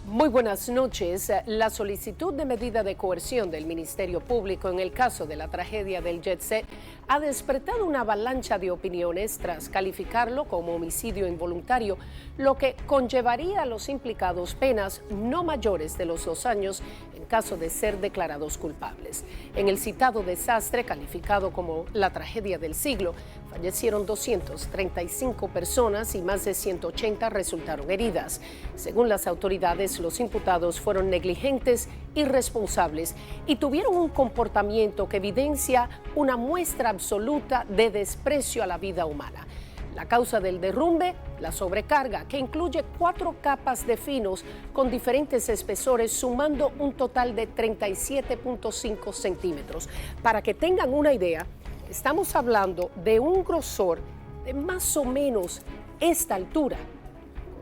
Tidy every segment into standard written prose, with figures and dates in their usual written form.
Muy buenas noches. La solicitud de medida de coerción del Ministerio Público en el caso de la tragedia del Jet Set ha despertado una avalancha de opiniones tras calificarlo como homicidio involuntario, lo que conllevaría a los implicados penas no mayores de los 2 años en caso de ser declarados culpables. En el citado desastre, calificado como la tragedia del siglo, fallecieron 235 personas y más de 180 resultaron heridas. Según las autoridades, los imputados fueron negligentes, irresponsables y tuvieron un comportamiento que evidencia una muestra absoluta de desprecio a la vida humana. La causa del derrumbe, la sobrecarga, que incluye 4 capas de finos con diferentes espesores, sumando un total de 37.5 centímetros. Para que tengan una idea, estamos hablando de un grosor de más o menos esta altura.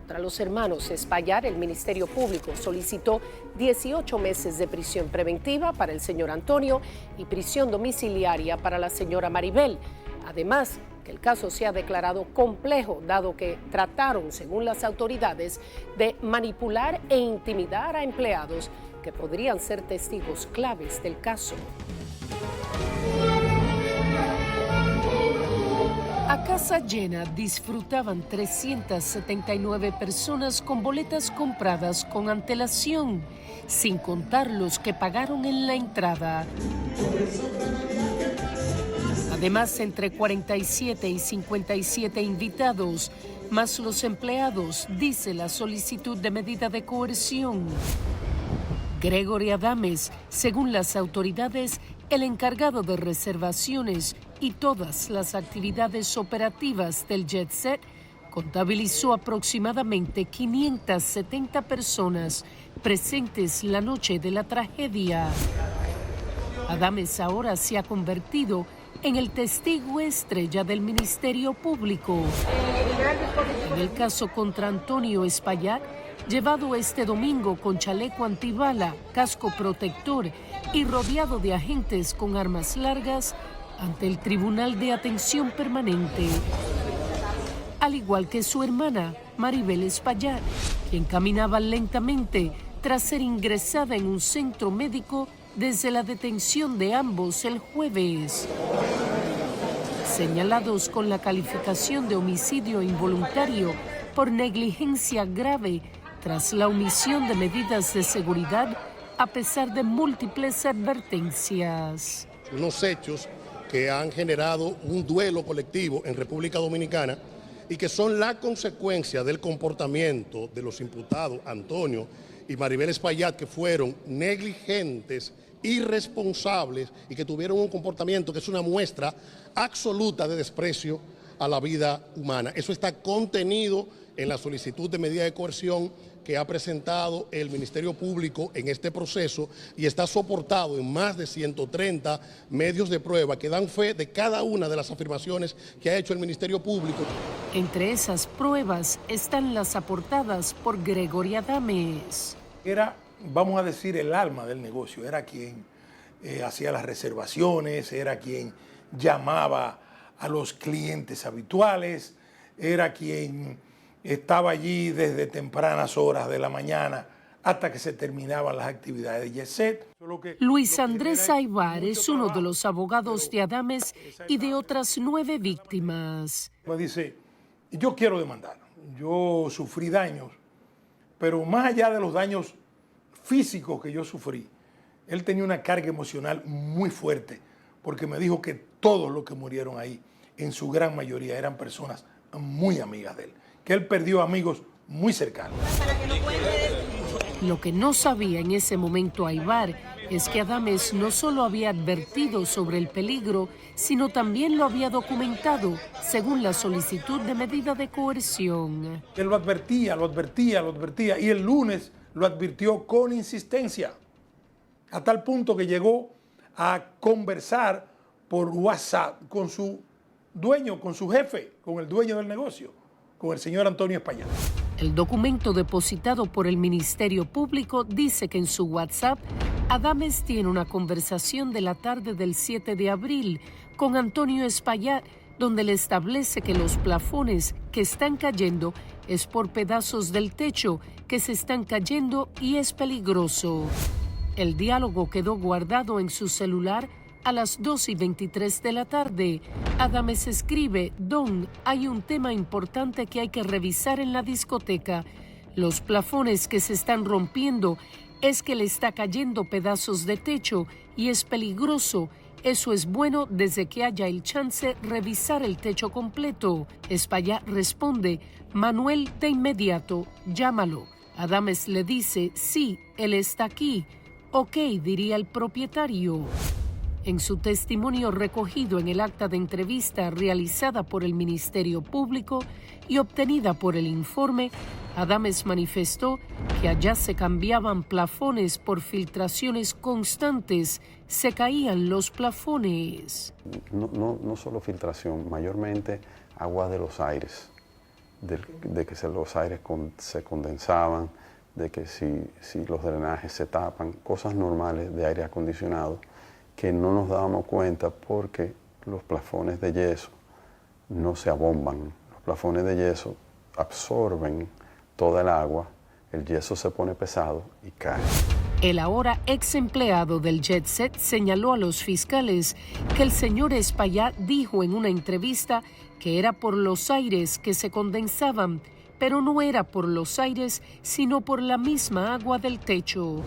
Contra los hermanos Espaillat, el Ministerio Público solicitó 18 meses de prisión preventiva para el señor Antonio y prisión domiciliaria para la señora Maribel. Además, que el caso se ha declarado complejo, dado que trataron, según las autoridades, de manipular e intimidar a empleados que podrían ser testigos claves del caso. A casa llena disfrutaban 379 personas con boletas compradas con antelación, sin contar los que pagaron en la entrada. Además, entre 47 y 57 invitados, más los empleados, dice la solicitud de medida de coerción. Gregory Adames, según las autoridades, el encargado de reservaciones y todas las actividades operativas del Jet Set, contabilizó aproximadamente 570 personas presentes la noche de la tragedia. Adames ahora se ha convertido en el testigo estrella del Ministerio Público. En el caso contra Antonio Espaillat, llevado este domingo con chaleco antibala, casco protector y rodeado de agentes con armas largas ante el Tribunal de Atención Permanente. Al igual que su hermana, Maribel Espaillat, quien caminaba lentamente tras ser ingresada en un centro médico desde la detención de ambos el jueves. Señalados con la calificación de homicidio involuntario por negligencia grave tras la omisión de medidas de seguridad a pesar de múltiples advertencias. Unos hechos que han generado un duelo colectivo en República Dominicana y que son la consecuencia del comportamiento de los imputados Antonio y Maribel Espaillat, que fueron negligentes, irresponsables y que tuvieron un comportamiento que es una muestra absoluta de desprecio a la vida humana. Eso está contenido en la solicitud de medida de coerción que ha presentado el Ministerio Público en este proceso y está soportado en más de 130 medios de prueba que dan fe de cada una de las afirmaciones que ha hecho el Ministerio Público. Entre esas pruebas están las aportadas por Gregory Adames. Era, vamos a decir, el alma del negocio, era quien hacía las reservaciones, era quien llamaba a los clientes habituales, era quien estaba allí desde tempranas horas de la mañana hasta que se terminaban las actividades de Jet Set. Luis Andrés Aybar es uno de los abogados de Adames y de otras 9 víctimas. Me dice, yo quiero demandar, yo sufrí daños, pero más allá de los daños físicos que yo sufrí, él tenía una carga emocional muy fuerte, porque me dijo que todos los que murieron ahí, en su gran mayoría, eran personas muy amigas de él, que él perdió amigos muy cercanos. Lo que no sabía en ese momento Aybar es que Adames no solo había advertido sobre el peligro, sino también lo había documentado, según la solicitud de medida de coerción. Él lo advertía, y el lunes lo advirtió con insistencia, a tal punto que llegó a conversar por WhatsApp con su dueño, con su jefe, con el dueño del negocio, con el señor Antonio Espaillat. El documento depositado por el Ministerio Público dice que en su WhatsApp, Adames tiene una conversación de la tarde del 7 de abril con Antonio Espaillat, donde le establece que los plafones que están cayendo es por pedazos del techo que se están cayendo y es peligroso. El diálogo quedó guardado en su celular a las 2:23 de la tarde. Adames escribe: Don, hay un tema importante que hay que revisar en la discoteca. Los plafones que se están rompiendo es que le está cayendo pedazos de techo y es peligroso. Eso es bueno desde que haya el chance revisar el techo completo. Espaillat responde: Manuel, de inmediato, llámalo. Adames le dice: sí, él está aquí. Ok, diría el propietario. En su testimonio recogido en el acta de entrevista realizada por el Ministerio Público y obtenida por el informe, Adames manifestó que allá se cambiaban plafones por filtraciones constantes, se caían los plafones. No solo filtración, mayormente agua de los aires, de que los aires se condensaban, de que si los drenajes se tapan, cosas normales de aire acondicionado, que no nos dábamos cuenta porque los plafones de yeso no se abomban. Los plafones de yeso absorben toda el agua, el yeso se pone pesado y cae. El ahora ex empleado del Jet Set señaló a los fiscales que el señor Espaillat dijo en una entrevista que era por los aires que se condensaban, pero no era por los aires, sino por la misma agua del techo.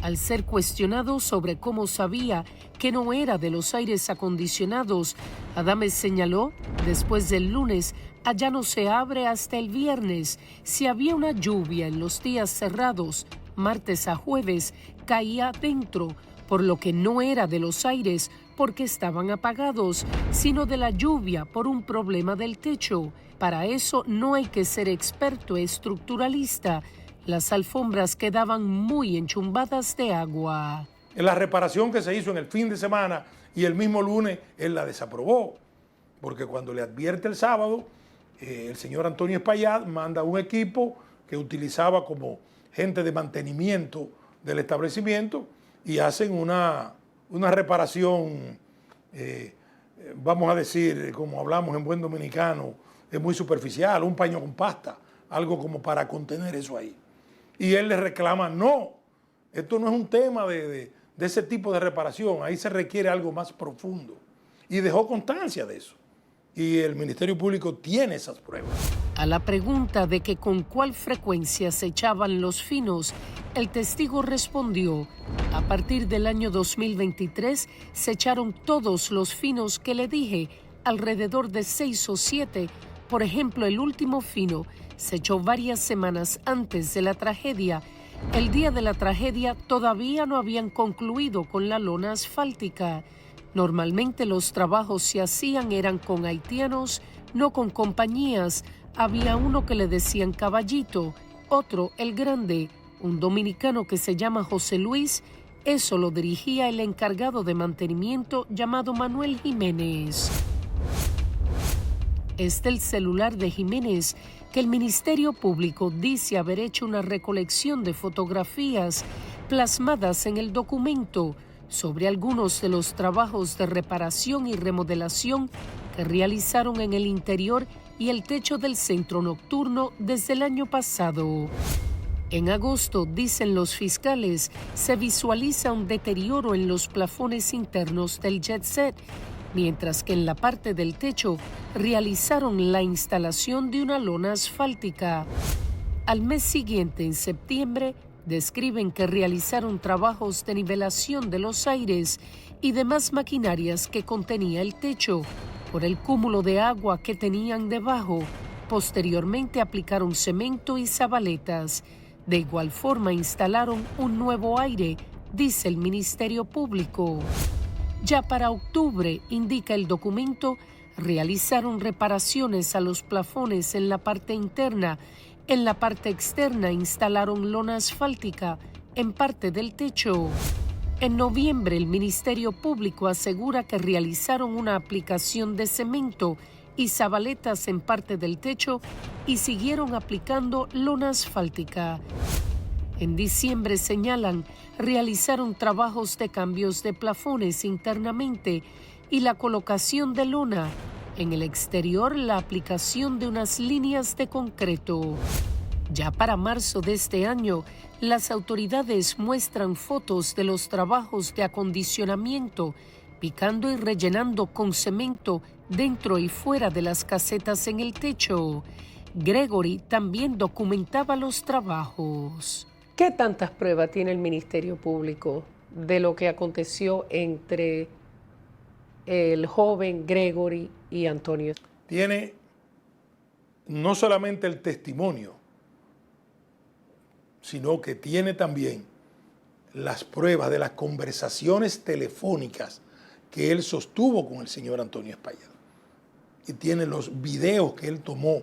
Al ser cuestionado sobre cómo sabía que no era de los aires acondicionados, Adames señaló: después del lunes, allá no se abre hasta el viernes. Si había una lluvia en los días cerrados, martes a jueves, caía dentro, por lo que no era de los aires porque estaban apagados, sino de la lluvia por un problema del techo. Para eso no hay que ser experto estructuralista. Las alfombras quedaban muy enchumbadas de agua. En la reparación que se hizo en el fin de semana y el mismo lunes, él la desaprobó. Porque cuando le advierte el sábado, el señor Antonio Espaillat manda un equipo que utilizaba como gente de mantenimiento del establecimiento y hacen una reparación, vamos a decir, como hablamos en buen dominicano, es muy superficial, un paño con pasta, algo como para contener eso ahí. Y él le reclama: no, esto no es un tema de ese tipo de reparación, ahí se requiere algo más profundo. Y dejó constancia de eso. Y el Ministerio Público tiene esas pruebas. A la pregunta de que con cuál frecuencia se echaban los finos, el testigo respondió: a partir del año 2023 se echaron todos los finos que le dije, alrededor de 6 o 7. Por ejemplo, el último fino se echó varias semanas antes de la tragedia. El día de la tragedia todavía no habían concluido con la lona asfáltica. Normalmente los trabajos se hacían eran con haitianos, no con compañías. Había uno que le decían Caballito, otro El Grande, un dominicano que se llama José Luis. Eso lo dirigía el encargado de mantenimiento llamado Manuel Jiménez. Este es el celular de Jiménez, que el Ministerio Público dice haber hecho una recolección de fotografías plasmadas en el documento sobre algunos de los trabajos de reparación y remodelación que realizaron en el interior y el techo del centro nocturno desde el año pasado. En agosto, dicen los fiscales, se visualiza un deterioro en los plafones internos del Jet Set, mientras que en la parte del techo realizaron la instalación de una lona asfáltica. Al mes siguiente, en septiembre, describen que realizaron trabajos de nivelación de los aires y demás maquinarias que contenía el techo por el cúmulo de agua que tenían debajo. Posteriormente aplicaron cemento y zabaletas. De igual forma instalaron un nuevo aire, dice el Ministerio Público. Ya para octubre, indica el documento, realizaron reparaciones a los plafones en la parte interna. En la parte externa instalaron lona asfáltica en parte del techo. En noviembre, el Ministerio Público asegura que realizaron una aplicación de cemento y zabaletas en parte del techo y siguieron aplicando lona asfáltica. En diciembre, señalan, realizaron trabajos de cambios de plafones internamente y la colocación de lona. En el exterior, la aplicación de unas líneas de concreto. Ya para marzo de este año, las autoridades muestran fotos de los trabajos de acondicionamiento, picando y rellenando con cemento dentro y fuera de las casetas en el techo. Gregory también documentaba los trabajos. ¿Qué tantas pruebas tiene el Ministerio Público de lo que aconteció entre el joven Gregory y Antonio? Tiene no solamente el testimonio, sino que tiene también las pruebas de las conversaciones telefónicas que él sostuvo con el señor Antonio Espaillat. Y tiene los videos que él tomó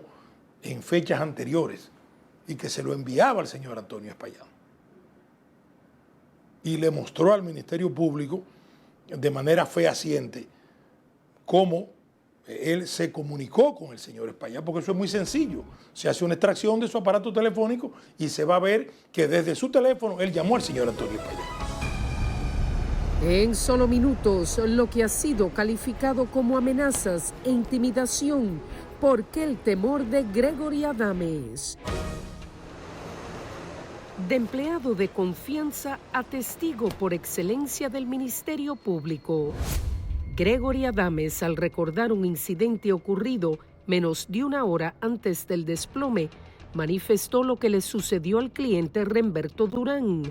en fechas anteriores y que se lo enviaba al señor Antonio Espaillat. Y le mostró al Ministerio Público de manera fehaciente cómo él se comunicó con el señor Espaillat, porque eso es muy sencillo. Se hace una extracción de su aparato telefónico y se va a ver que desde su teléfono él llamó al señor Antonio Espaillat. En solo minutos, lo que ha sido calificado como amenazas e intimidación. ¿Por qué el temor de Gregory Adames? De empleado de confianza a testigo por excelencia del Ministerio Público. Gregory Adames, al recordar un incidente ocurrido menos de una hora antes del desplome, manifestó lo que le sucedió al cliente Remberto Durán.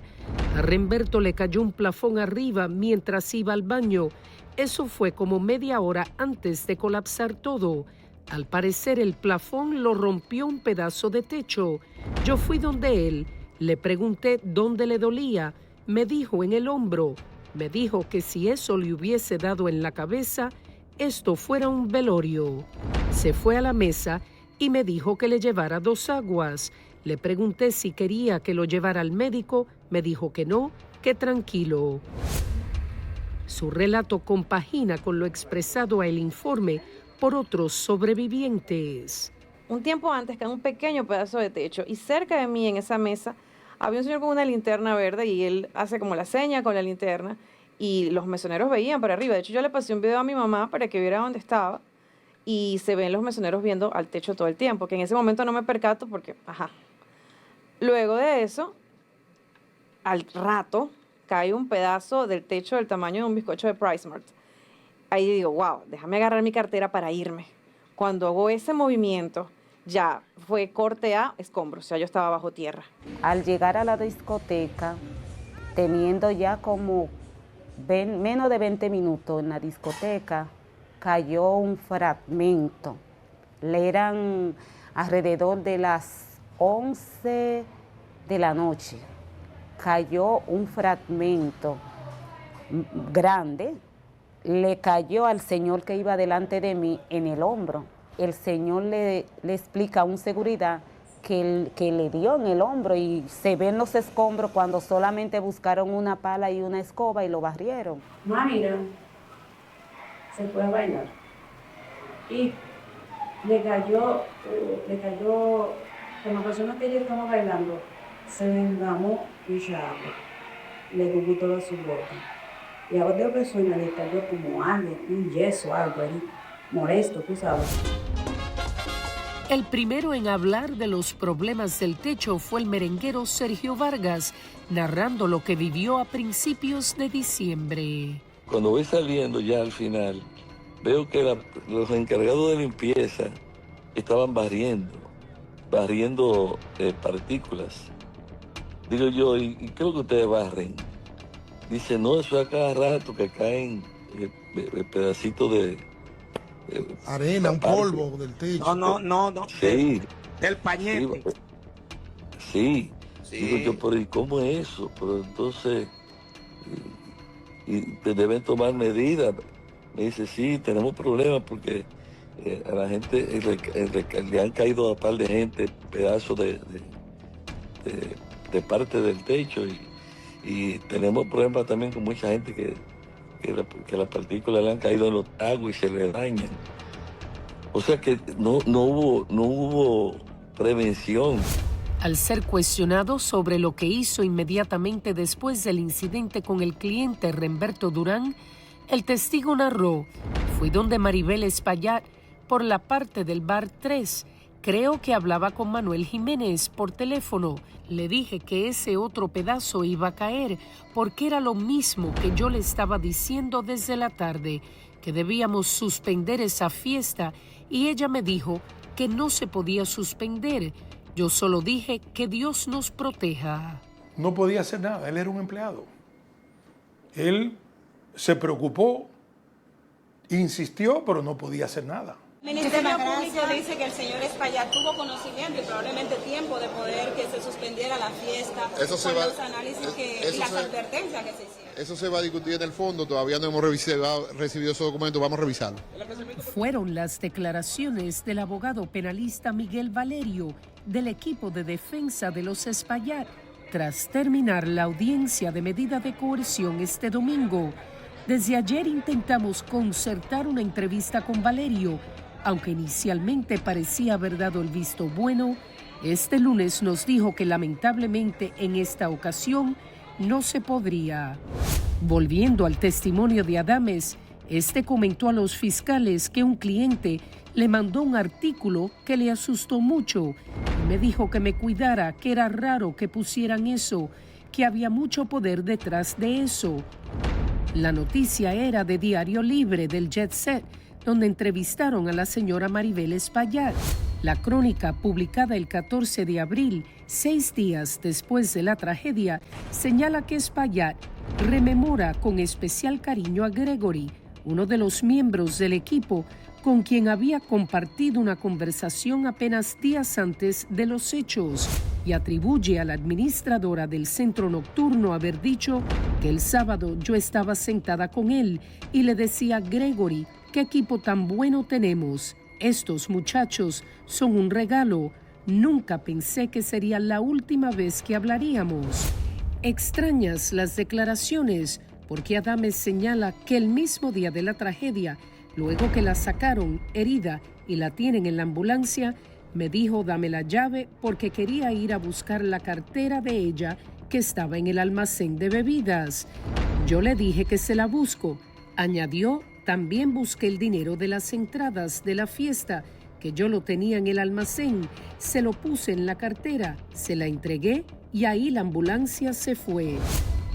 A Remberto le cayó un plafón arriba mientras iba al baño. Eso fue como media hora antes de colapsar todo. Al parecer el plafón lo rompió un pedazo de techo. Yo fui donde él, le pregunté dónde le dolía. Me dijo en el hombro. Me dijo que si eso le hubiese dado en la cabeza, esto fuera un velorio. Se fue a la mesa y me dijo que le llevara 2 aguas. Le pregunté si quería que lo llevara al médico. Me dijo que no, que tranquilo. Su relato compagina con lo expresado a el informe por otros sobrevivientes. Un tiempo antes quedó un pequeño pedazo de techo y cerca de mí en esa mesa había un señor con una linterna verde y él hace como la seña con la linterna y los mesoneros veían para arriba. De hecho, yo le pasé un video a mi mamá para que viera dónde estaba y se ven los mesoneros viendo al techo todo el tiempo, que en ese momento no me percato porque, Luego de eso, al rato, cae un pedazo del techo del tamaño de un bizcocho de Price Mart. Ahí digo, wow, déjame agarrar mi cartera para irme. Cuando hago ese movimiento, ya fue corte a escombros, ya yo estaba bajo tierra. Al llegar a la discoteca, teniendo ya como menos de 20 minutos en la discoteca, cayó un fragmento. Le eran alrededor de las 11 de la noche. Cayó un fragmento grande, le cayó al señor que iba delante de mí en el hombro. El señor le explica a un seguridad que le dio en el hombro y se ven los escombros cuando solamente buscaron una pala y una escoba y lo barrieron. Mira, se fue a bailar y le cayó con la persona que ella estaba bailando, se engamó mucha agua, le cubrió toda su boca. Y a otra persona le cayó como algo, un yeso, algo ahí, molesto, tú sabes. El primero en hablar de los problemas del techo fue el merenguero Sergio Vargas, narrando lo que vivió a principios de diciembre. Cuando voy saliendo ya al final, veo que los encargados de limpieza estaban barriendo partículas. Digo yo, ¿y qué es lo que ustedes barren? Dice, no, eso es a cada rato que caen pedacitos de arena, un polvo del techo. No. Sí. Del pañete. Sí. Digo yo, pero ¿y cómo es eso? Pero entonces, y deben tomar medidas. Me dice, sí, tenemos problemas porque a la gente le han caído a un par de gente pedazos de parte del techo y tenemos problemas también con mucha gente que las partículas le han caído en los aguas y se le dañan. O sea que no hubo prevención. Al ser cuestionado sobre lo que hizo inmediatamente después del incidente con el cliente Remberto Durán, el testigo narró, fui donde Maribel Espaillat por la parte del bar 3. Creo que hablaba con Manuel Jiménez por teléfono. Le dije que ese otro pedazo iba a caer porque era lo mismo que yo le estaba diciendo desde la tarde, que debíamos suspender esa fiesta, y ella me dijo que no se podía suspender. Yo solo dije que Dios nos proteja. No podía hacer nada, él era un empleado. Él se preocupó, insistió, pero no podía hacer nada. El Ministerio Público dice que el señor Espaillat tuvo conocimiento y probablemente tiempo de poder que se suspendiera la fiesta con los análisis y las advertencias que se hicieron. Eso se va a discutir en el fondo, todavía no hemos recibido esos documentos, vamos a revisarlo. Fueron las declaraciones del abogado penalista Miguel Valerio del equipo de defensa de los Espaillat tras terminar la audiencia de medida de coerción este domingo. Desde ayer intentamos concertar una entrevista con Valerio. Aunque inicialmente parecía haber dado el visto bueno, este lunes nos dijo que lamentablemente en esta ocasión no se podría. Volviendo al testimonio de Adames, este comentó a los fiscales que un cliente le mandó un artículo que le asustó mucho y me dijo que me cuidara, que era raro que pusieran eso, que había mucho poder detrás de eso. La noticia era de Diario Libre del Jet Set, donde entrevistaron a la señora Maribel Espaillat. La crónica, publicada el 14 de abril, 6 días después de la tragedia, señala que Espaillat rememora con especial cariño a Gregory, uno de los miembros del equipo con quien había compartido una conversación apenas días antes de los hechos, y atribuye a la administradora del centro nocturno haber dicho que el sábado yo estaba sentada con él y le decía a Gregory: ¿qué equipo tan bueno tenemos? Estos muchachos son un regalo. Nunca pensé que sería la última vez que hablaríamos. Extrañas las declaraciones, porque Adames señala que el mismo día de la tragedia, luego que la sacaron herida y la tienen en la ambulancia, me dijo: dame la llave porque quería ir a buscar la cartera de ella que estaba en el almacén de bebidas. Yo le dije que se la busco. Añadió: también busqué el dinero de las entradas de la fiesta, que yo lo tenía en el almacén. Se lo puse en la cartera, se la entregué y ahí la ambulancia se fue.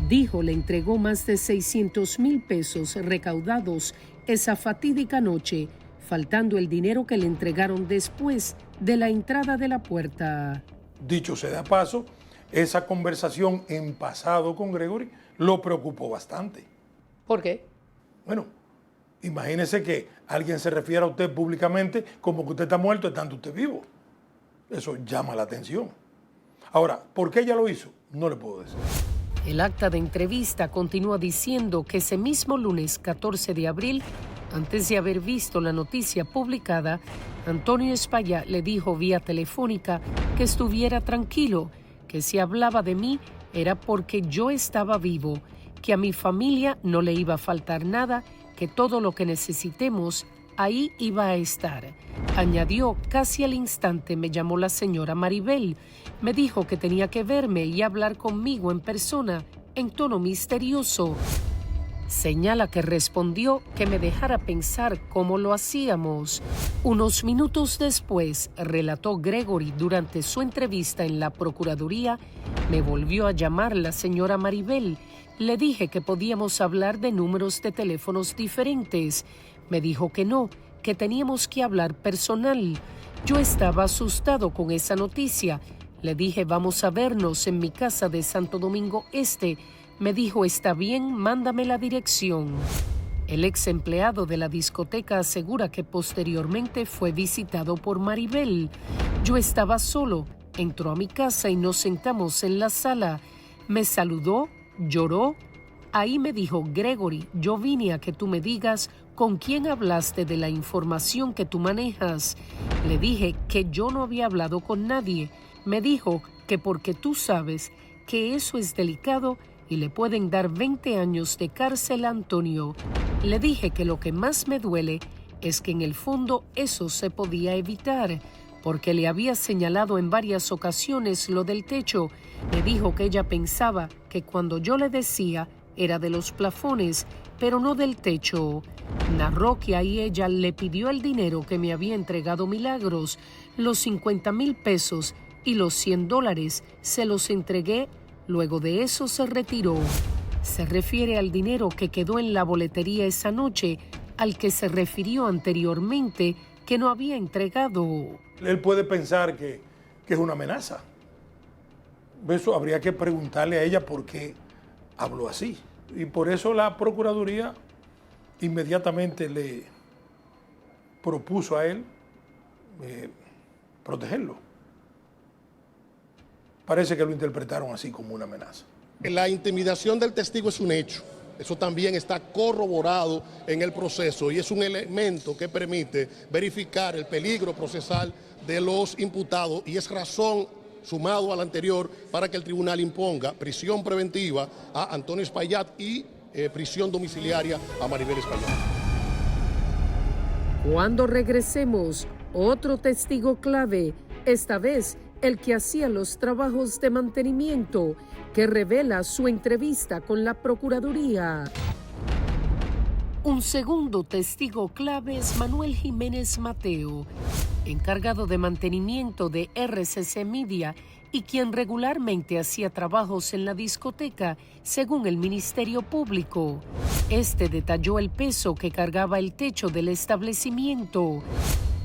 Dijo, le entregó más de 600,000 pesos recaudados esa fatídica noche, faltando el dinero que le entregaron después de la entrada de la puerta. Dicho sea de paso, esa conversación en pasado con Gregory lo preocupó bastante. ¿Por qué? Bueno, imagínese que alguien se refiere a usted públicamente como que usted está muerto estando usted vivo. Eso llama la atención. Ahora, ¿por qué ella lo hizo? No le puedo decir. El acta de entrevista continúa diciendo que ese mismo lunes 14 de abril, antes de haber visto la noticia publicada, Antonio Espaillat le dijo vía telefónica que estuviera tranquilo, que si hablaba de mí era porque yo estaba vivo, que a mi familia no le iba a faltar nada, que todo lo que necesitemos ahí iba a estar. Añadió, casi al instante me llamó la señora Maribel. Me dijo que tenía que verme y hablar conmigo en persona, en tono misterioso. Señala que respondió que me dejara pensar cómo lo hacíamos. Unos minutos después, relató Gregory durante su entrevista en la Procuraduría, me volvió a llamar la señora Maribel. Le dije que podíamos hablar de números de teléfonos diferentes. Me dijo que no, que teníamos que hablar personal. Yo estaba asustado con esa noticia. Le dije, vamos a vernos en mi casa de Santo Domingo Este. Me dijo, está bien, mándame la dirección. El ex empleado de la discoteca asegura que posteriormente fue visitado por Maribel. Yo estaba solo, entró a mi casa y nos sentamos en la sala. Me saludó, lloró. Ahí me dijo, Gregory, yo vine a que tú me digas con quién hablaste de la información que tú manejas. Le dije que yo no había hablado con nadie. Me dijo que porque tú sabes que eso es delicado y le pueden dar 20 años de cárcel a Antonio. Le dije que lo que más me duele es que en el fondo eso se podía evitar, porque le había señalado en varias ocasiones lo del techo. Me dijo que ella pensaba que cuando yo le decía era de los plafones, pero no del techo. Narró que ahí ella le pidió el dinero que me había entregado Milagros, los 50,000 pesos y los $100 se los entregué. Luego de eso se retiró. Se refiere al dinero que quedó en la boletería esa noche, al que se refirió anteriormente que no había entregado. Él puede pensar que es una amenaza. Eso habría que preguntarle a ella por qué habló así. Y por eso la Procuraduría inmediatamente le propuso a él protegerlo. Parece que lo interpretaron así como una amenaza. La intimidación del testigo es un hecho. Eso también está corroborado en el proceso y es un elemento que permite verificar el peligro procesal de los imputados y es razón, sumado al anterior, para que el tribunal imponga prisión preventiva a Antonio Espaillat y prisión domiciliaria a Maribel Espaillat. Cuando regresemos, otro testigo clave, esta vez el que hacía los trabajos de mantenimiento, que revela su entrevista con la Procuraduría. Un segundo testigo clave es Manuel Jiménez Mateo, encargado de mantenimiento de RCC Media y quien regularmente hacía trabajos en la discoteca, según el Ministerio Público. Este detalló el peso que cargaba el techo del establecimiento,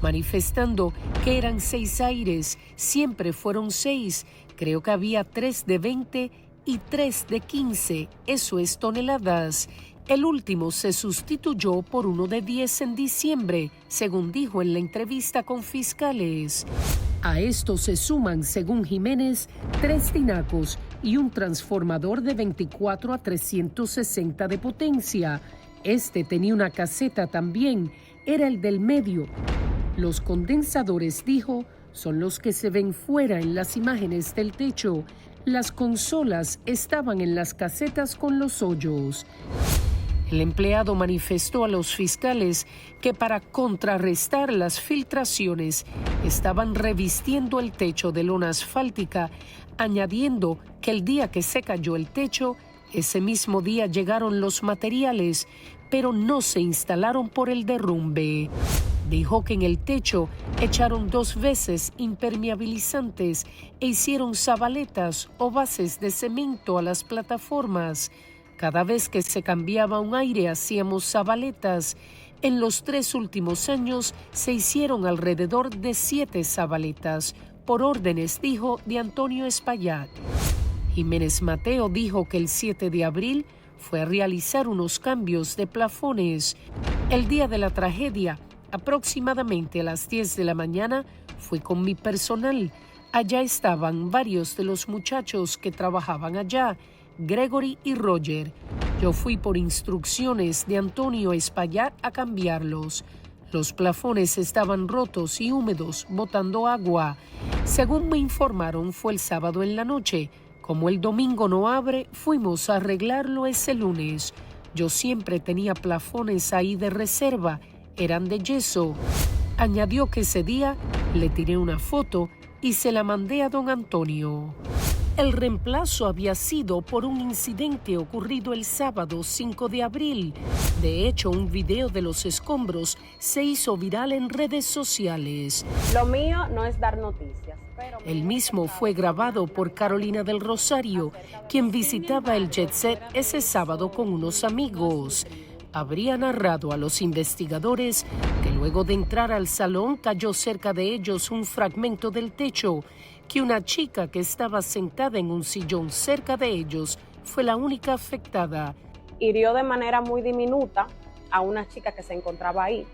manifestando que eran 6 aires, siempre fueron 6, creo que había 3 de 20 y 3 de 15, eso es toneladas. El último se sustituyó por uno de 10 en diciembre, según dijo en la entrevista con fiscales. A esto se suman, según Jiménez, 3 tinacos y un transformador de 24 a 360 de potencia. Este tenía una caseta también, era el del medio. Los condensadores, dijo, son los que se ven fuera en las imágenes del techo. Las consolas estaban en las casetas con los hoyos. El empleado manifestó a los fiscales que para contrarrestar las filtraciones estaban revistiendo el techo de lona asfáltica, añadiendo que el día que se cayó el techo, ese mismo día llegaron los materiales, pero no se instalaron por el derrumbe. Dijo que en el techo echaron 2 veces impermeabilizantes e hicieron zabaletas o bases de cemento a las plataformas. Cada vez que se cambiaba un aire hacíamos zabaletas. En los 3 últimos años se hicieron alrededor de 7 zabaletas, por órdenes, dijo, de Antonio Espaillat. Jiménez Mateo dijo que el 7 de abril fue a realizar unos cambios de plafones. El día de la tragedia, aproximadamente a las 10 de la mañana, fui con mi personal. Allá estaban varios de los muchachos que trabajaban allá, Gregory y Roger. Yo fui por instrucciones de Antonio Espaillat a cambiarlos. Los plafones estaban rotos y húmedos, botando agua. Según me informaron, fue el sábado en la noche. Como el domingo no abre, fuimos a arreglarlo ese lunes. Yo siempre tenía plafones ahí de reserva, eran de yeso. Añadió que ese día le tiré una foto y se la mandé a don Antonio. El reemplazo había sido por un incidente ocurrido el sábado 5 de abril. De hecho, un video de los escombros se hizo viral en redes sociales. Lo mío no es dar noticias. El mismo fue grabado por Carolina del Rosario, quien visitaba el Jet Set ese sábado con unos amigos. Habría narrado a los investigadores que luego de entrar al salón cayó cerca de ellos un fragmento del techo, que una chica que estaba sentada en un sillón cerca de ellos fue la única afectada. Hirió de manera muy diminuta a una chica que se encontraba ahí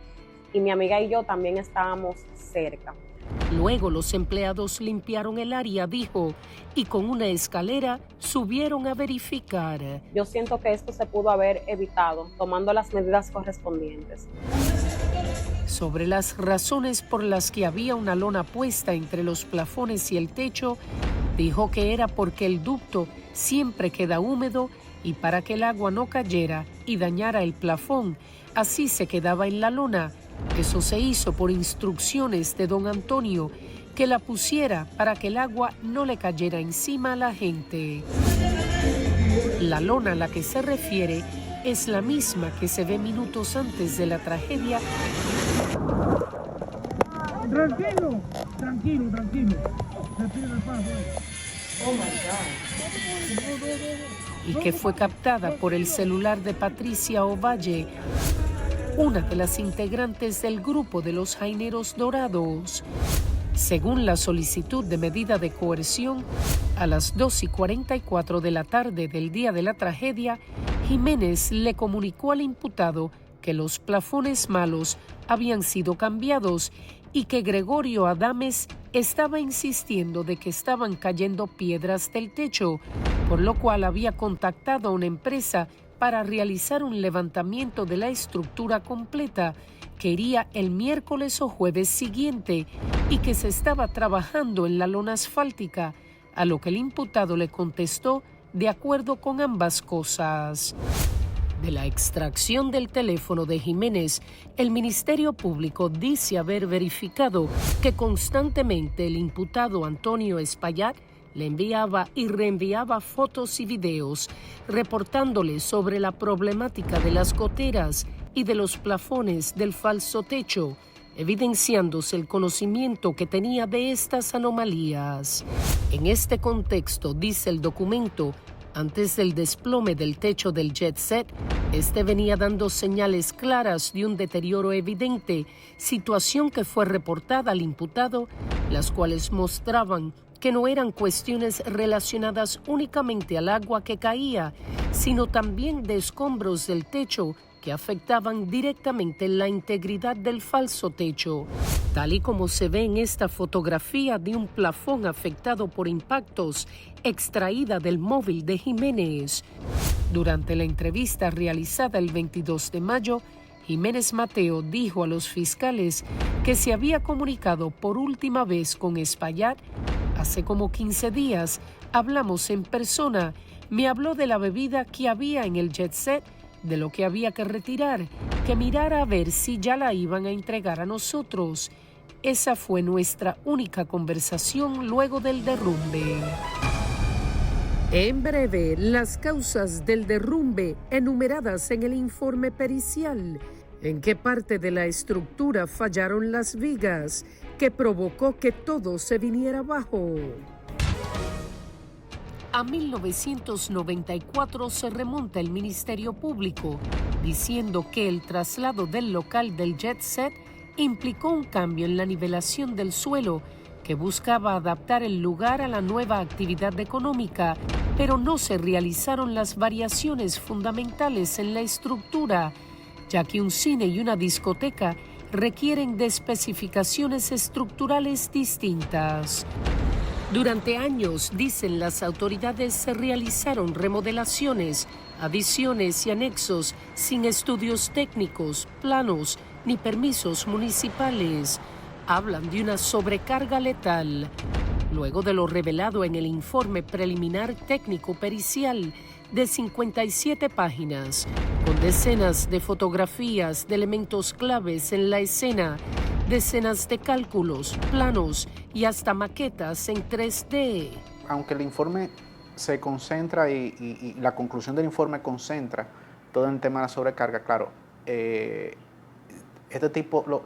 y mi amiga y yo también estábamos cerca. Luego los empleados limpiaron el área, dijo, y con una escalera subieron a verificar. Yo siento que esto se pudo haber evitado tomando las medidas correspondientes. Sobre las razones por las que había una lona puesta entre los plafones y el techo, dijo que era porque el ducto siempre queda húmedo y para que el agua no cayera y dañara el plafón, así se quedaba en la lona. Eso se hizo por instrucciones de don Antonio, que la pusiera para que el agua no le cayera encima a la gente. La lona a la que se refiere es la misma que se ve minutos antes de la tragedia. Tranquilo, tranquilo, tranquilo. Respira despacio. Oh my God. Y que fue captada por el celular de Patricia Ovalle, una de las integrantes del grupo de los Jaineros Dorados. Según la solicitud de medida de coerción, a las 2:44 de la tarde del día de la tragedia, Jiménez le comunicó al imputado que los plafones malos habían sido cambiados y que Gregorio Adames estaba insistiendo de que estaban cayendo piedras del techo, por lo cual había contactado a una empresa para realizar un levantamiento de la estructura completa que iría el miércoles o jueves siguiente y que se estaba trabajando en la lona asfáltica, a lo que el imputado le contestó de acuerdo con ambas cosas. De la extracción del teléfono de Jiménez, el Ministerio Público dice haber verificado que constantemente el imputado Antonio Espaillat le enviaba y reenviaba fotos y videos reportándole sobre la problemática de las goteras y de los plafones del falso techo, evidenciándose el conocimiento que tenía de estas anomalías. En este contexto, dice el documento, antes del desplome del techo del jet set, este venía dando señales claras de un deterioro evidente, situación que fue reportada al imputado, las cuales mostraban que no eran cuestiones relacionadas únicamente al agua que caía, sino también de escombros del techo que afectaban directamente la integridad del falso techo, tal y como se ve en esta fotografía de un plafón afectado por impactos extraída del móvil de Jiménez. Durante la entrevista realizada el 22 de mayo, Jiménez Mateo dijo a los fiscales que se había comunicado por última vez con Espaillat hace como 15 días. Hablamos en persona, me habló de la bebida que había en el jet set, de lo que había que retirar, que mirara a ver si ya la iban a entregar a nosotros. Esa fue nuestra única conversación luego del derrumbe. En breve, las causas del derrumbe enumeradas en el informe pericial. ¿En qué parte de la estructura fallaron las vigas que provocó que todo se viniera abajo? A 1994 se remonta el Ministerio Público, diciendo que el traslado del local del jet set implicó un cambio en la nivelación del suelo que buscaba adaptar el lugar a la nueva actividad económica, pero no se realizaron las variaciones fundamentales en la estructura, ya que un cine y una discoteca requieren de especificaciones estructurales distintas. Durante años, dicen las autoridades, se realizaron remodelaciones, adiciones y anexos sin estudios técnicos, planos ni permisos municipales. Hablan de una sobrecarga letal. Luego de lo revelado en el informe preliminar técnico pericial de 57 páginas, con decenas de fotografías de elementos claves en la escena, decenas de cálculos, planos y hasta maquetas en 3D. Aunque el informe se concentra y la conclusión del informe concentra todo en el tema de la sobrecarga, claro,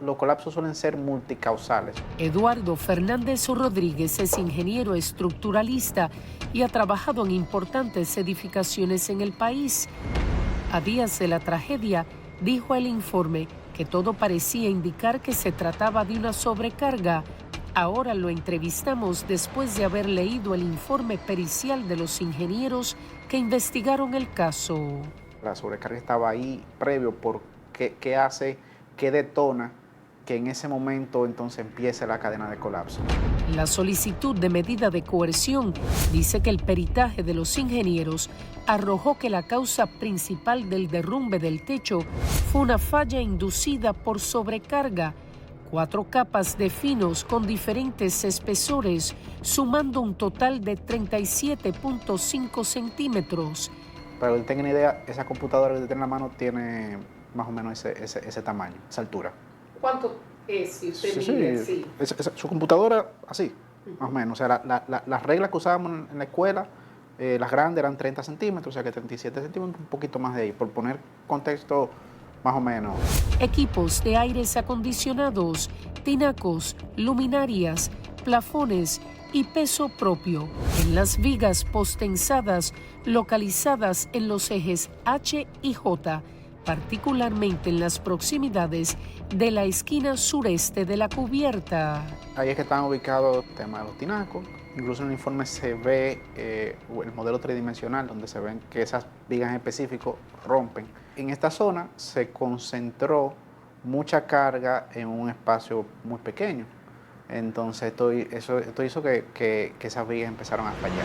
los colapsos suelen ser multicausales. Eduardo Fernández Rodríguez es ingeniero estructuralista y ha trabajado en importantes edificaciones en el país. A días de la tragedia, dijo el informe que todo parecía indicar que se trataba de una sobrecarga. Ahora lo entrevistamos después de haber leído el informe pericial de los ingenieros que investigaron el caso. La sobrecarga estaba ahí previo por qué hace, qué detona que en ese momento entonces empiece la cadena de colapso. La solicitud de medida de coerción dice que el peritaje de los ingenieros arrojó que la causa principal del derrumbe del techo fue una falla inducida por sobrecarga. 4 capas de finos con diferentes espesores, sumando un total de 37.5 centímetros. Para que usted tenga una idea, esa computadora que usted tiene en la mano tiene más o menos ese tamaño, esa altura. ¿Cuánto es? Si usted mide, sí. Su computadora, así, más o menos. O sea, las reglas que usábamos en la escuela, Las grandes eran 30 centímetros, o sea que 37 centímetros, un poquito más de ahí, por poner contexto más o menos. Equipos de aires acondicionados, tinacos, luminarias, plafones y peso propio en las vigas postensadas localizadas en los ejes H y J, particularmente en las proximidades de la esquina sureste de la cubierta. Ahí es que están ubicados el tema de los tinacos. Incluso en el informe se ve el modelo tridimensional donde se ven que esas vigas en específico rompen. En esta zona se concentró mucha carga en un espacio muy pequeño. Entonces esto hizo que esas vigas empezaron a fallar.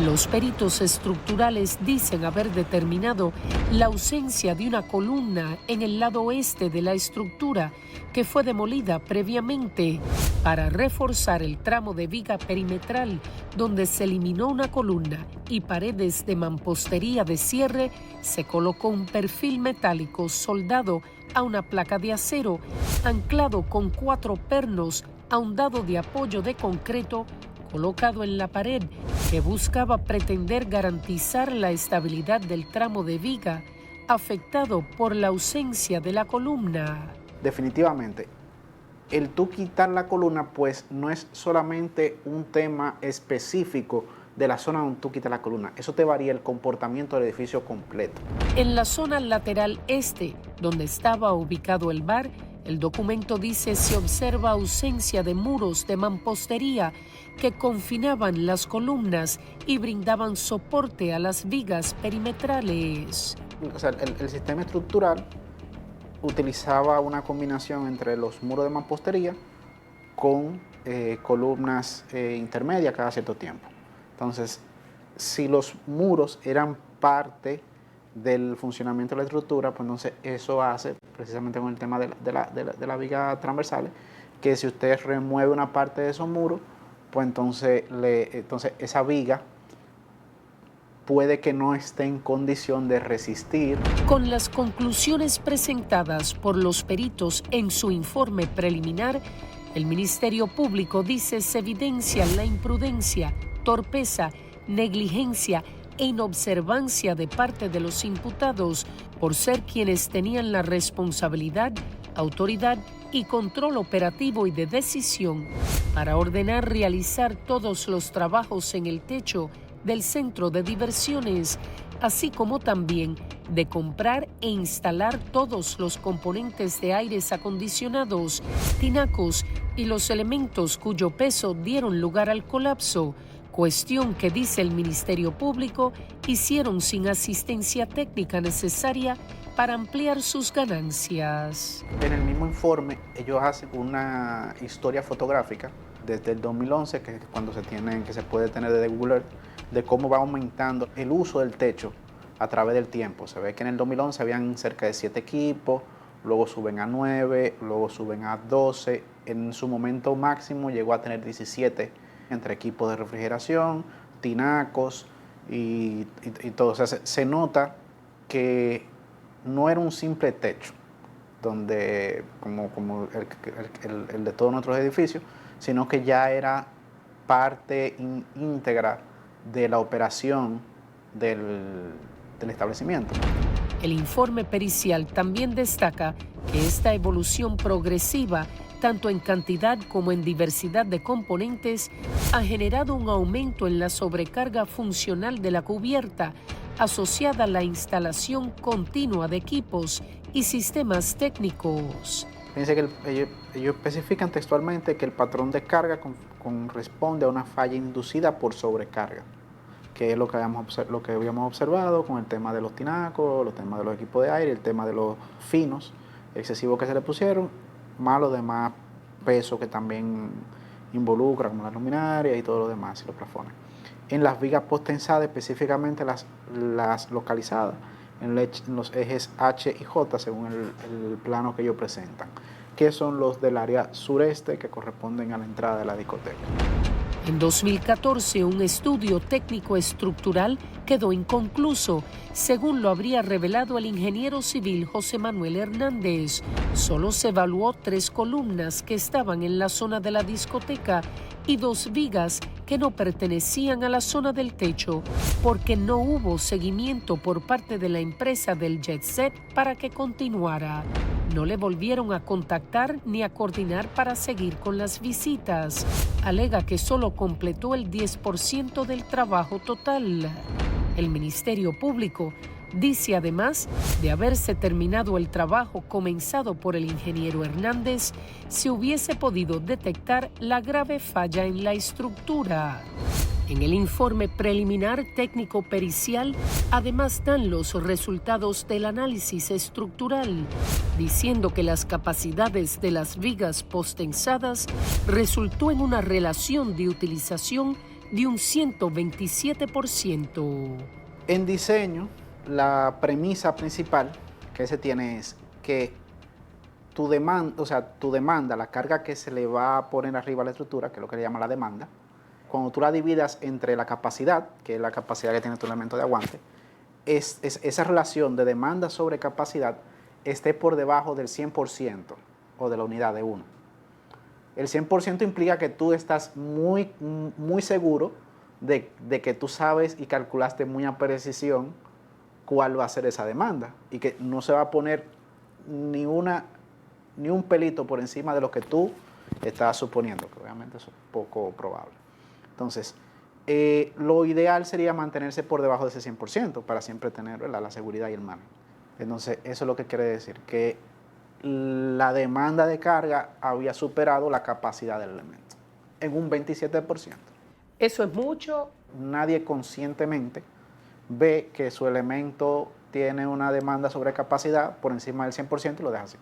Los peritos estructurales dicen haber determinado la ausencia de una columna en el lado oeste de la estructura que fue demolida previamente. Para reforzar el tramo de viga perimetral donde se eliminó una columna y paredes de mampostería de cierre, se colocó un perfil metálico soldado a una placa de acero anclado con 4 pernos a un dado de apoyo de concreto colocado en la pared que buscaba pretender garantizar la estabilidad del tramo de viga afectado por la ausencia de la columna. Definitivamente, el tú quitar la columna pues no es solamente un tema específico de la zona donde tú quitas la columna, eso te varía el comportamiento del edificio completo. En la zona lateral este, donde estaba ubicado el bar, el documento dice se observa ausencia de muros de mampostería que confinaban las columnas y brindaban soporte a las vigas perimetrales. O sea, el sistema estructural utilizaba una combinación entre los muros de mampostería con columnas intermedias cada cierto tiempo. Entonces, si los muros eran parte del funcionamiento de la estructura, pues entonces eso hace, precisamente con el tema de la viga transversales, que si usted remueve una parte de esos muros, pues entonces esa viga puede que no esté en condición de resistir. Con las conclusiones presentadas por los peritos en su informe preliminar, el Ministerio Público dice se evidencia la imprudencia, torpeza, negligencia e inobservancia de parte de los imputados por ser quienes tenían la responsabilidad, autoridad y control operativo y de decisión para ordenar realizar todos los trabajos en el techo del centro de diversiones, así como también de comprar e instalar todos los componentes de aires acondicionados, tinacos y los elementos cuyo peso dieron lugar al colapso, cuestión que, dice el Ministerio Público, hicieron sin asistencia técnica necesaria para ampliar sus ganancias. En el mismo informe, ellos hacen una historia fotográfica desde el 2011, que es cuando se puede tener desde Google Earth, de cómo va aumentando el uso del techo a través del tiempo. Se ve que en el 2011 habían cerca de 7 equipos, luego suben a 9, luego suben a 12. En su momento máximo llegó a tener 17 entre equipos de refrigeración, tinacos y todo. O sea, se nota que no era un simple techo, donde como el de todos nuestros edificios, sino que ya era parte íntegra de la operación del establecimiento. El informe pericial también destaca que esta evolución progresiva, tanto en cantidad como en diversidad de componentes, ha generado un aumento en la sobrecarga funcional de la cubierta, asociada a la instalación continua de equipos y sistemas técnicos. Fíjense que ellos especifican textualmente que el patrón de carga corresponde a una falla inducida por sobrecarga, que es lo que habíamos observado con el tema de los tinacos, los temas de los equipos de aire, el tema de los finos excesivos que se le pusieron, más los demás pesos que también involucra, como las luminarias y todo lo demás, y los plafones. En las vigas postensadas, específicamente las localizadas en los ejes H y J, según el plano que ellos presentan, que son los del área sureste, que corresponden a la entrada de la discoteca. En 2014, un estudio técnico estructural quedó inconcluso, según lo habría revelado el ingeniero civil José Manuel Hernández. Solo se evaluó 3 columnas que estaban en la zona de la discoteca y 2 vigas que no pertenecían a la zona del techo porque no hubo seguimiento por parte de la empresa del jet set para que continuara. No le volvieron a contactar ni a coordinar para seguir con las visitas. Alega que solo completó el 10% del trabajo total. El Ministerio Público dice además de haberse terminado el trabajo comenzado por el ingeniero Hernández, se hubiese podido detectar la grave falla en la estructura. En el informe preliminar técnico pericial, además dan los resultados del análisis estructural, diciendo que las capacidades de las vigas postensadas resultó en una relación de utilización de un 127%. En diseño, la premisa principal que se tiene es que tu demanda, la carga que se le va a poner arriba a la estructura, que es lo que le llama la demanda, cuando tú la dividas entre la capacidad, que es la capacidad que tiene tu elemento de aguante, esa relación de demanda sobre capacidad esté por debajo del 100% o de la unidad de 1. El 100% implica que tú estás muy seguro de que tú sabes y calculaste muy a precisión cuál va a ser esa demanda y que no se va a poner ni un pelito por encima de lo que tú estás suponiendo, que obviamente eso es poco probable. Entonces, lo ideal sería mantenerse por debajo de ese 100% para siempre tener, ¿verdad?, la seguridad y el margen. Entonces, eso es lo que quiere decir, que la demanda de carga había superado la capacidad del elemento en un 27%. ¿Eso es mucho? Nadie conscientemente ve que su elemento tiene una demanda sobre capacidad por encima del 100% y lo deja así.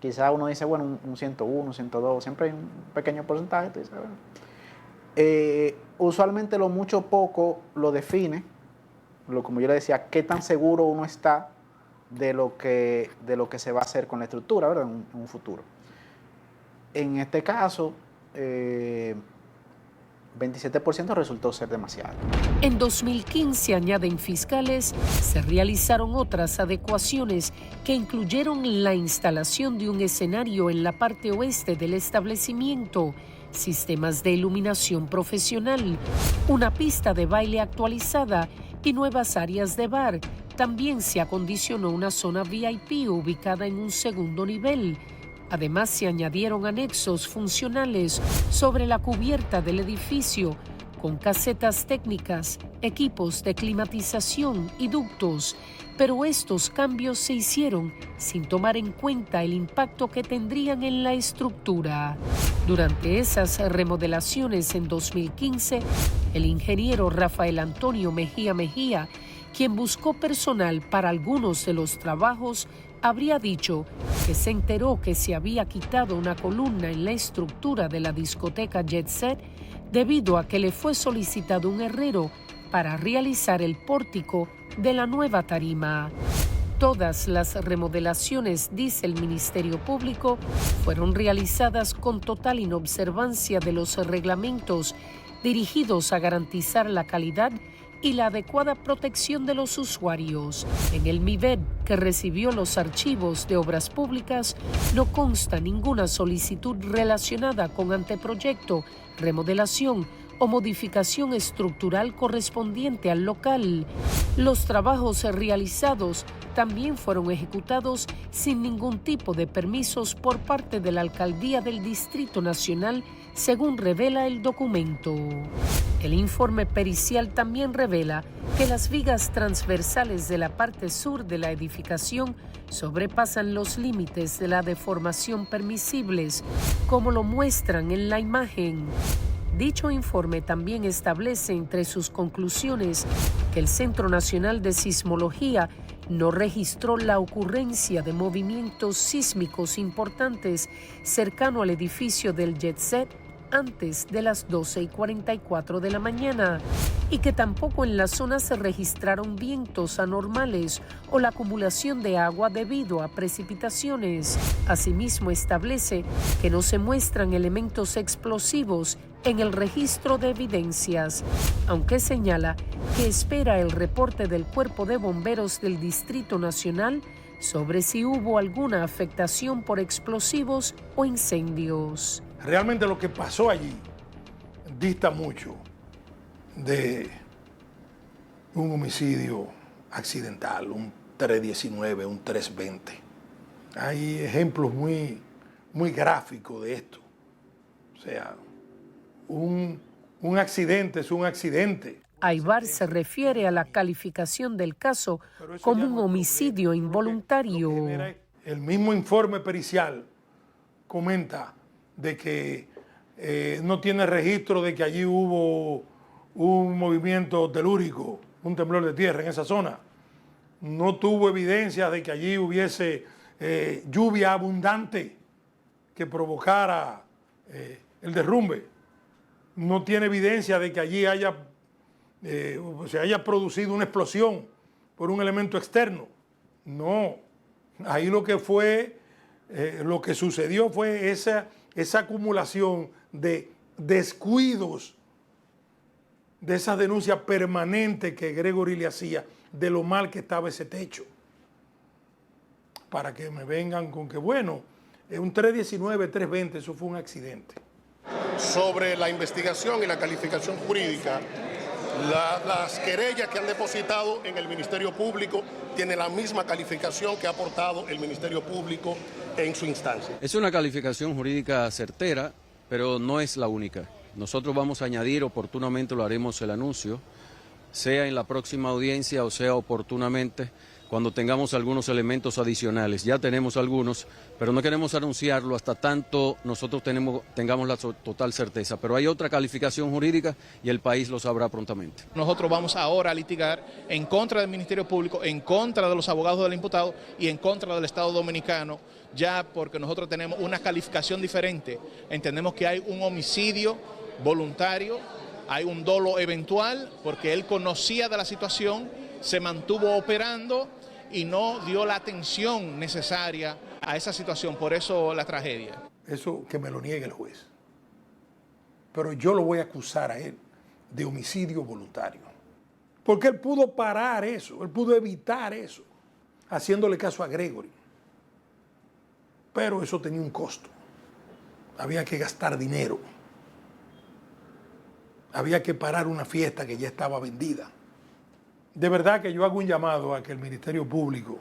Quizá uno dice, bueno, un 101, un 102, siempre hay un pequeño porcentaje. Tú dices, bueno. Usualmente lo mucho o poco lo define, como yo le decía, qué tan seguro uno está de lo que se va a hacer con la estructura, ¿verdad?, en un futuro. En este caso, 27% resultó ser demasiado. En 2015, añaden fiscales, se realizaron otras adecuaciones que incluyeron la instalación de un escenario en la parte oeste del establecimiento, sistemas de iluminación profesional, una pista de baile actualizada y nuevas áreas de bar. También se acondicionó una zona VIP ubicada en un segundo nivel. Además, se añadieron anexos funcionales sobre la cubierta del edificio, con casetas técnicas, equipos de climatización y ductos. Pero estos cambios se hicieron sin tomar en cuenta el impacto que tendrían en la estructura. Durante esas remodelaciones en 2015, el ingeniero Rafael Antonio Mejía, quien buscó personal para algunos de los trabajos, habría dicho que se enteró que se había quitado una columna en la estructura de la discoteca Jet Set debido a que le fue solicitado un herrero para realizar el pórtico de la nueva tarima. Todas las remodelaciones, dice el Ministerio Público, fueron realizadas con total inobservancia de los reglamentos dirigidos a garantizar la calidad y la adecuada protección de los usuarios. En el MIVED, que recibió los archivos de obras públicas, no consta ninguna solicitud relacionada con anteproyecto, remodelación o modificación estructural correspondiente al local. Los trabajos realizados también fueron ejecutados sin ningún tipo de permisos por parte de la Alcaldía del Distrito Nacional, según revela el documento. El informe pericial también revela que las vigas transversales de la parte sur de la edificación sobrepasan los límites de la deformación permisibles, como lo muestran en la imagen. Dicho informe también establece entre sus conclusiones que el Centro Nacional de Sismología no registró la ocurrencia de movimientos sísmicos importantes cercano al edificio del Jet Set antes de las 12:44 de la mañana y que tampoco en la zona se registraron vientos anormales o la acumulación de agua debido a precipitaciones. Asimismo, establece que no se muestran elementos explosivos en el registro de evidencias, aunque señala que espera el reporte del Cuerpo de Bomberos del Distrito Nacional sobre si hubo alguna afectación por explosivos o incendios. Realmente lo que pasó allí dista mucho de un homicidio accidental, un 319, un 320. Hay ejemplos muy gráficos de esto. O sea, un accidente es un accidente. Aybar se refiere a la calificación del caso como un homicidio involuntario. El mismo informe pericial comenta de que no tiene registro de que allí hubo un movimiento telúrico, un temblor de tierra en esa zona. No tuvo evidencia de que allí hubiese lluvia abundante que provocara el derrumbe. No tiene evidencia de que allí se haya producido una explosión por un elemento externo. No, ahí lo que sucedió fue esa acumulación de descuidos, de esa denuncia permanente que Gregory le hacía de lo mal que estaba ese techo. Para que me vengan con que, bueno, un 319, 320, eso fue un accidente. Sobre la investigación y la calificación jurídica, las querellas que han depositado en el Ministerio Público tienen la misma calificación que ha aportado el Ministerio Público en su instancia. Es una calificación jurídica certera, pero no es la única. Nosotros vamos a añadir, oportunamente lo haremos el anuncio, sea en la próxima audiencia o sea oportunamente, cuando tengamos algunos elementos adicionales. Ya tenemos algunos, pero no queremos anunciarlo hasta tanto nosotros tengamos la total certeza. Pero hay otra calificación jurídica y el país lo sabrá prontamente. Nosotros vamos ahora a litigar en contra del Ministerio Público, en contra de los abogados del imputado y en contra del Estado Dominicano, ya porque nosotros tenemos una calificación diferente. Entendemos que hay un homicidio voluntario, hay un dolo eventual, porque él conocía de la situación, se mantuvo operando y no dio la atención necesaria a esa situación, por eso la tragedia. Eso que me lo niegue el juez. Pero yo lo voy a acusar a él de homicidio voluntario. Porque él pudo parar eso, él pudo evitar eso, haciéndole caso a Gregory. Pero eso tenía un costo. Había que gastar dinero. Había que parar una fiesta que ya estaba vendida. De verdad que yo hago un llamado a que el Ministerio Público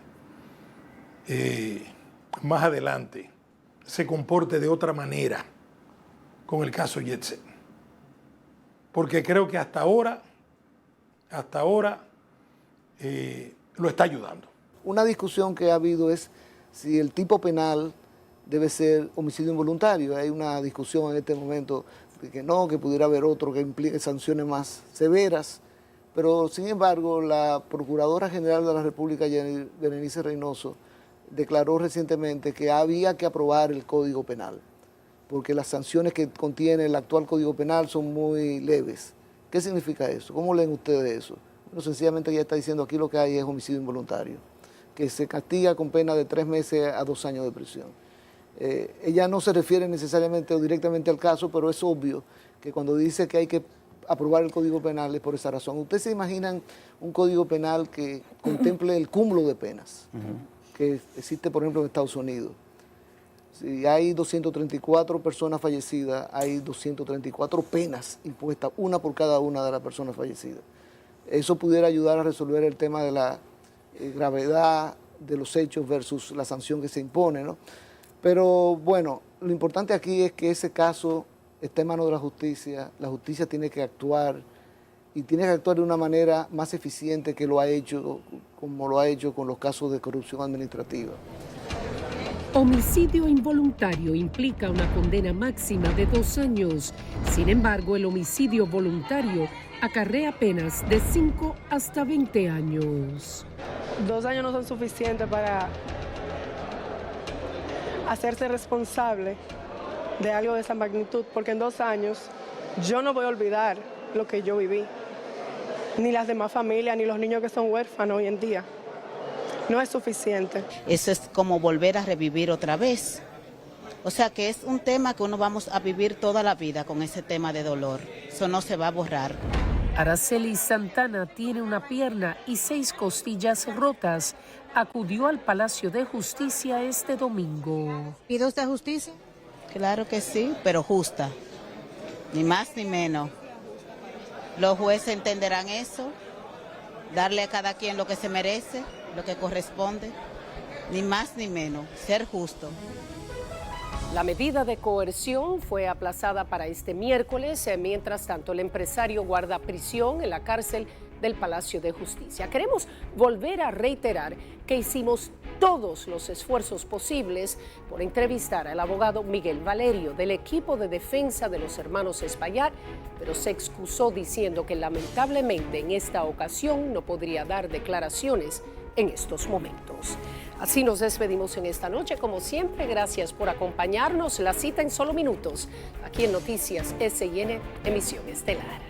más adelante se comporte de otra manera con el caso Jet-Set. Porque creo que hasta ahora lo está ayudando. Una discusión que ha habido es si el tipo penal debe ser homicidio involuntario. Hay una discusión en este momento de que no, que pudiera haber otro que implique sanciones más severas. Pero, sin embargo, la Procuradora General de la República, Berenice Reynoso, declaró recientemente que había que aprobar el Código Penal, porque las sanciones que contiene el actual Código Penal son muy leves. ¿Qué significa eso? ¿Cómo leen ustedes eso? Bueno, sencillamente ella está diciendo aquí lo que hay es homicidio involuntario, que se castiga con pena de 3 meses a 2 años de prisión. Ella no se refiere necesariamente o directamente al caso, pero es obvio que cuando dice que hay que aprobar el Código Penal es por esa razón. ¿Ustedes se imaginan un Código Penal que contemple el cúmulo de penas que existe, por ejemplo, en Estados Unidos? Si hay 234 personas fallecidas, hay 234 penas impuestas, una por cada una de las personas fallecidas. Eso pudiera ayudar a resolver el tema de la gravedad de los hechos versus la sanción que se impone, ¿no? Pero bueno, lo importante aquí es que ese caso está en manos de la justicia tiene que actuar y tiene que actuar de una manera más eficiente que lo ha hecho, como lo ha hecho con los casos de corrupción administrativa. Homicidio involuntario implica una condena máxima de 2 años. Sin embargo, el homicidio voluntario acarrea penas de 5 hasta 20 años. 2 años no son suficientes para hacerse responsable de algo de esa magnitud, porque en 2 años yo no voy a olvidar lo que yo viví, ni las demás familias, ni los niños que son huérfanos hoy en día. No es suficiente. Eso es como volver a revivir otra vez. O sea que es un tema que uno vamos a vivir toda la vida con ese tema de dolor. Eso no se va a borrar. Araceli Santana tiene una pierna y 6 costillas rotas. Acudió al Palacio de Justicia este domingo. ¿Pide usted justicia? Claro que sí, pero justa. Ni más ni menos. Los jueces entenderán eso, darle a cada quien lo que se merece, lo que corresponde, ni más ni menos, ser justo. La medida de coerción fue aplazada para este miércoles. Mientras tanto, el empresario guarda prisión en la cárcel del Palacio de Justicia. Queremos volver a reiterar que hicimos todos los esfuerzos posibles por entrevistar al abogado Miguel Valerio del equipo de defensa de los hermanos Espaillat, pero se excusó diciendo que lamentablemente en esta ocasión no podría dar declaraciones en estos momentos. Así nos despedimos en esta noche. Como siempre, gracias por acompañarnos. La cita en solo minutos, aquí en Noticias SIN, emisión estelar.